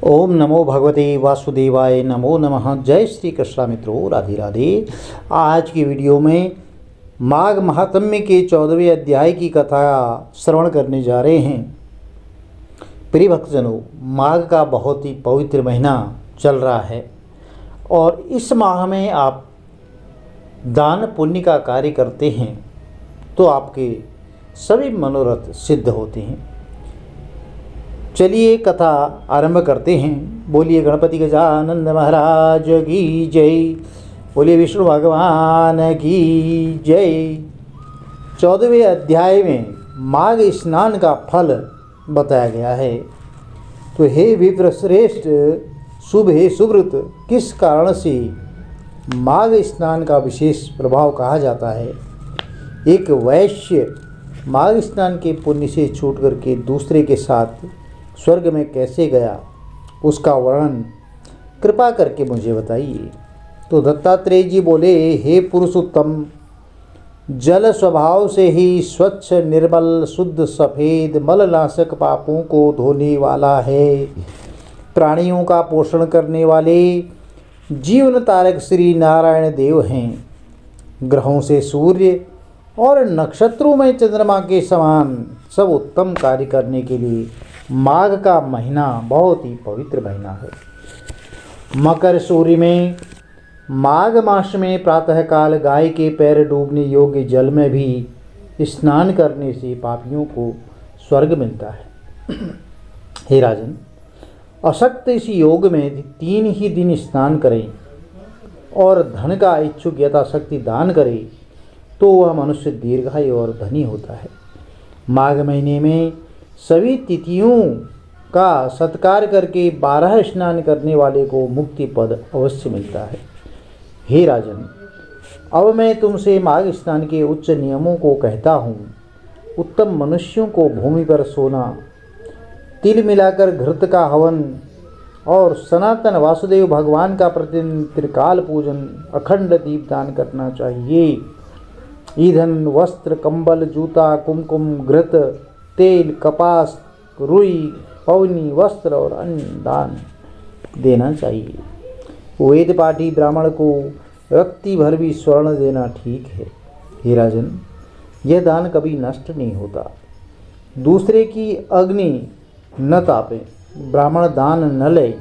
ओम नमो भगवते वासुदेवाय नमो नमः। जय श्री कृष्ण मित्रों, राधे राधे। आज की वीडियो में माघ महात्म्य के 14वें अध्याय की कथा श्रवण करने जा रहे हैं। प्रिय भक्तजनों, माघ का बहुत ही पवित्र महीना चल रहा है और इस माह में आप दान पुण्य का कार्य करते हैं तो आपके सभी मनोरथ सिद्ध होते हैं। चलिए कथा आरंभ करते हैं। बोलिए गणपति गजानन महाराज की जय, बोलिए विष्णु भगवान की जय। 14वें अध्याय में माघ स्नान का फल बताया गया है। तो हे विप्रश्रेष्ठ, शुभ हे सुव्रत, किस कारण से माघ स्नान का विशेष प्रभाव कहा जाता है? एक वैश्य माघ स्नान के पुण्य से छूट करके दूसरे के साथ स्वर्ग में कैसे गया, उसका वर्णन कृपा करके मुझे बताइए। तो दत्तात्रेय जी बोले, हे पुरुषोत्तम, जल स्वभाव से ही स्वच्छ, निर्मल, शुद्ध, सफ़ेद, मलनाशक, पापों को धोने वाला है। प्राणियों का पोषण करने वाले जीवन तारक श्री नारायण देव हैं। ग्रहों से सूर्य और नक्षत्रों में चंद्रमा के समान सब उत्तम कार्य करने के लिए माघ का महीना बहुत ही पवित्र महीना है। मकर सूर्य में माघ मास में प्रातःकाल गाय के पैर डूबने योग्य जल में भी स्नान करने से पापियों को स्वर्ग मिलता है। हे राजन, अशक्त इस योग में 3 ही दिन स्नान करें और धन का इच्छुक यथाशक्ति दान करे तो वह मनुष्य दीर्घायु और धनी होता है। माघ महीने में सभी तिथियों का सत्कार करके 12 स्नान करने वाले को मुक्ति पद अवश्य मिलता है। हे राजन, अब मैं तुमसे माघ स्नान के उच्च नियमों को कहता हूँ। उत्तम मनुष्यों को भूमि पर सोना, तिल मिलाकर घृत का हवन और सनातन वासुदेव भगवान का प्रतिदिन त्रिकाल पूजन, अखंड दीपदान करना चाहिए। ईंधन, वस्त्र, कंबल, जूता, कुमकुम, घृत, तेल, कपास, रुई, पवनी, वस्त्र और अन्न दान देना चाहिए। वेद पाठी ब्राह्मण को रत्ती भर भी स्वर्ण देना ठीक है। हे राजन, यह दान कभी नष्ट नहीं होता। दूसरे की अग्नि न तापे, ब्राह्मण दान न ले।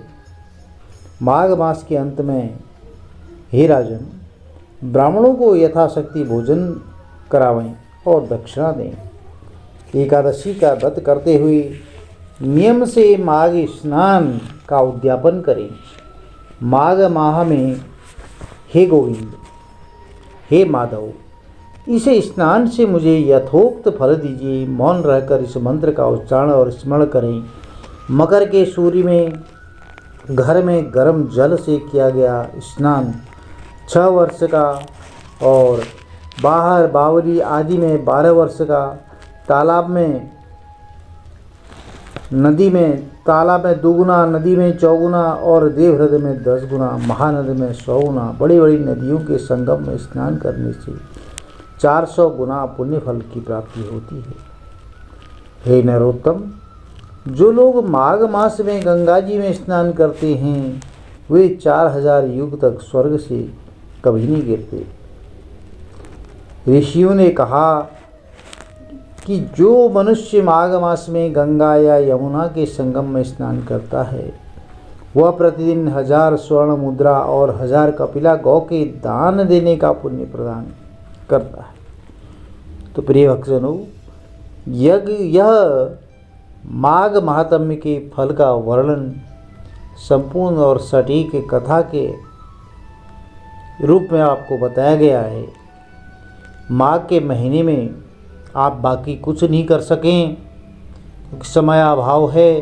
माघ मास के अंत में, हे राजन, ब्राह्मणों को यथाशक्ति भोजन करावें और दक्षिणा दें। एकादशी का व्रत करते हुए नियम से माघ स्नान का उद्यापन करें। माघ माह में, हे गोविंद, हे माधव, इस स्नान से मुझे यथोक्त फल दीजिए। मौन रहकर इस मंत्र का उच्चारण और स्मरण करें। मकर के सूर्य में घर में गर्म जल से किया गया स्नान 6 वर्ष का और बाहर बावली आदि में 12 वर्ष का, तालाब में 2 गुना, नदी में 4 गुना और देवहृदय में 10 गुना, महानदी में 100 गुना, बड़ी बड़ी नदियों के संगम में स्नान करने से 400 गुना पुण्य फल की प्राप्ति होती है। हे नरोत्तम, जो लोग माघ मास में गंगा जी में स्नान करते हैं वे 4000 युग तक स्वर्ग से कभी नहीं गिरते। ऋषियों ने कहा कि जो मनुष्य माघ मास में गंगा या यमुना के संगम में स्नान करता है वह प्रतिदिन 1000 स्वर्ण मुद्रा और 1000 कपिला गौ के दान देने का पुण्य प्रदान करता है। तो प्रिय भक्तजनों, यह माघ महात्म्य के फल का वर्णन संपूर्ण और सटीक कथा के रूप में आपको बताया गया है। माघ के महीने में आप बाकी कुछ नहीं कर सकें, समय अभाव है,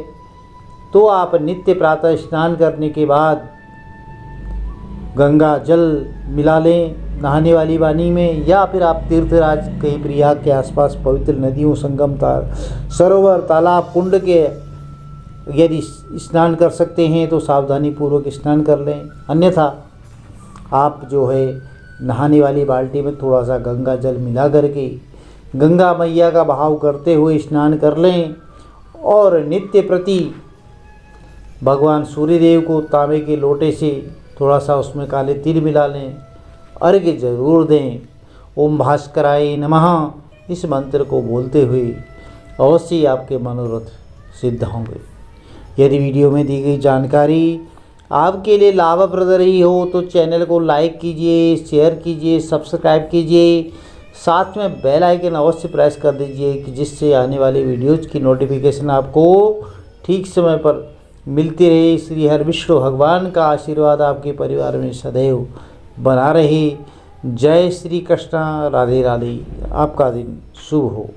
तो आप नित्य प्रातः स्नान करने के बाद गंगा जल मिला लें नहाने वाली पानी में, या फिर आप तीर्थराज कहीं प्रयाग के आसपास पवित्र नदियों, संगम, सरोवर, तालाब, कुंड के यदि स्नान कर सकते हैं तो सावधानी पूर्वक स्नान कर लें। अन्यथा आप जो है नहाने वाली बाल्टी में थोड़ा सा गंगा जल मिला करके गंगा मैया का भाव करते हुए स्नान कर लें और नित्य प्रति भगवान सूर्यदेव को तांबे के लोटे से थोड़ा सा उसमें काले तिल मिला लें, अर्घ्य जरूर दें। ओम भास्कराय नमः इस मंत्र को बोलते हुए अवश्य आपके मनोरथ सिद्ध होंगे। यदि वीडियो में दी गई जानकारी आपके लिए लाभप्रद रही हो तो चैनल को लाइक कीजिए, शेयर कीजिए, सब्सक्राइब कीजिए, साथ में बेल आइकन अवश्य प्रेस कर दीजिए कि जिससे आने वाली वीडियोज़ की नोटिफिकेशन आपको ठीक समय पर मिलती रहे। श्री हरि विष्णु भगवान का आशीर्वाद आपके परिवार में सदैव बना रहे। जय श्री कृष्ण। राधे राधे। आपका दिन शुभ हो।